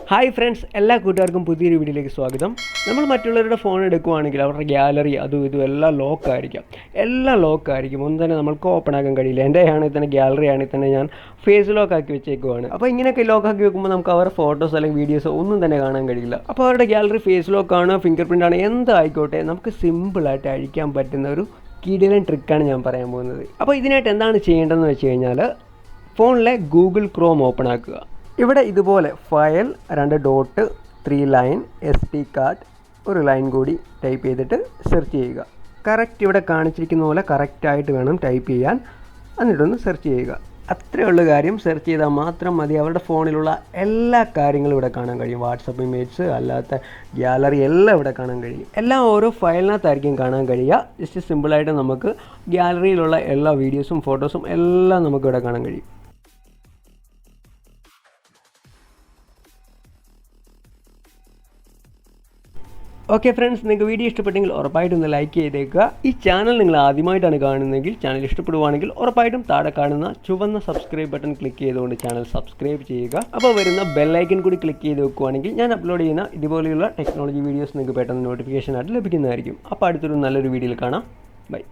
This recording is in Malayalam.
ഹായ് ഫ്രണ്ട്സ്, എല്ലാ കൂട്ടുകാർക്കും പുതിയൊരു വീഡിയോയിലേക്ക് സ്വാഗതം. നമ്മൾ മറ്റുള്ളവരുടെ ഫോൺ എടുക്കുകയാണെങ്കിൽ അവരുടെ ഗ്യാലറി അതും ഇതും എല്ലാം ലോക്കായിരിക്കും. ഒന്നും തന്നെ നമ്മൾക്ക് ഓപ്പൺ ആക്കാൻ കഴിയില്ല. എൻ്റെ ആണെങ്കിൽ തന്നെ ഗ്യാലറി ആണെങ്കിൽ തന്നെ ഞാൻ ഫേസ് ലോക്ക് ആക്കി വെച്ചേക്കുവാണ്. അപ്പോൾ ഇങ്ങനെയൊക്കെ ലോക്കാക്കി വെക്കുമ്പോൾ നമുക്ക് അവരുടെ ഫോട്ടോസ് അല്ലെങ്കിൽ വീഡിയോസ് ഒന്നും തന്നെ കാണാൻ കഴിയില്ല. അപ്പോൾ അവരുടെ ഗ്യാലറി ഫേസ് ലോക്കാണ്, ഫിംഗർ പ്രിൻ്റ് ആണ്, എന്തായിക്കോട്ടെ നമുക്ക് സിമ്പിളായിട്ട് അഴിക്കാൻ പറ്റുന്ന ഒരു കിടിലൻ ട്രിക്കാണ് ഞാൻ പറയാൻ പോകുന്നത്. അപ്പോൾ ഇതിനായിട്ട് എന്താണ് ചെയ്യേണ്ടതെന്ന് വെച്ച് കഴിഞ്ഞാൽ ഫോണിലെ ഗൂഗിൾ ക്രോം ഓപ്പൺ ആക്കുക. ഇവിടെ ഇതുപോലെ file 2 dot 3 line SD card 1 line കൂടി ടൈപ്പ് ചെയ്തിട്ട് സെർച്ച് ചെയ്യുക. കറക്റ്റ് ഇവിടെ കാണിച്ചിരിക്കുന്ന പോലെ കറക്റ്റായിട്ട് വേണം ടൈപ്പ് ചെയ്യാൻ. എന്നിട്ടൊന്ന് സെർച്ച് ചെയ്യുക. അത്രയേ ഉള്ളൂ കാര്യം. സെർച്ച് ചെയ്താൽ മാത്രം മതി. അവരുടെ ഫോണിലുള്ള എല്ലാ കാര്യങ്ങളും ഇവിടെ കാണാൻ കഴിയും. വാട്സപ്പ് ഇമേജ് അല്ലാത്ത ഗ്യാലറി എല്ലാം ഇവിടെ കാണാൻ കഴിയും. എല്ലാം ഓരോ ഫയലിനകത്തായിരിക്കും കാണാൻ കഴിയുക. ജസ്റ്റ് സിമ്പിളായിട്ട് നമുക്ക് ഗ്യാലറിയിലുള്ള എല്ലാ വീഡിയോസും ഫോട്ടോസും എല്ലാം നമുക്കിവിടെ കാണാൻ കഴിയും. ഓക്കെ ഫ്രണ്ട്സ്, നിങ്ങൾക്ക് വീഡിയോ ഇഷ്ടപ്പെട്ടെങ്കിൽ ഉറപ്പായിട്ടും ഒന്ന് ലൈക്ക് ചെയ്തേക്കുക. ഈ ചാനൽ നിങ്ങൾ ആദ്യമായിട്ടാണ് കാണുന്നതെങ്കിൽ ചാനൽ ഇഷ്ടപ്പെടുവാണെങ്കിൽ ഉറപ്പായിട്ടും താഴെ കാണുന്ന ചുവന്ന സബ്സ്ക്രൈബ് ബട്ടൺ ക്ലിക്ക് ചെയ്തുകൊണ്ട് ചാനൽ സബ്സ്ക്രൈബ് ചെയ്യുക. അപ്പോൾ വരുന്ന ബെല്ലൈക്കൺ കൂടി ക്ലിക്ക് ചെയ്ത് വെക്കുകയാണെങ്കിൽ ഞാൻ അപ്ലോഡ് ചെയ്യുന്ന ഇതുപോലെയുള്ള ടെക്നോളജി വീഡിയോസ് നിങ്ങൾക്ക് പെട്ടെന്ന് നോട്ടിഫിക്കേഷൻ ആയിട്ട് ലഭിക്കുന്നതായിരിക്കും. അപ്പോൾ അടുത്തൊരു നല്ലൊരു വീഡിയോയിൽ കാണാം. ബൈ.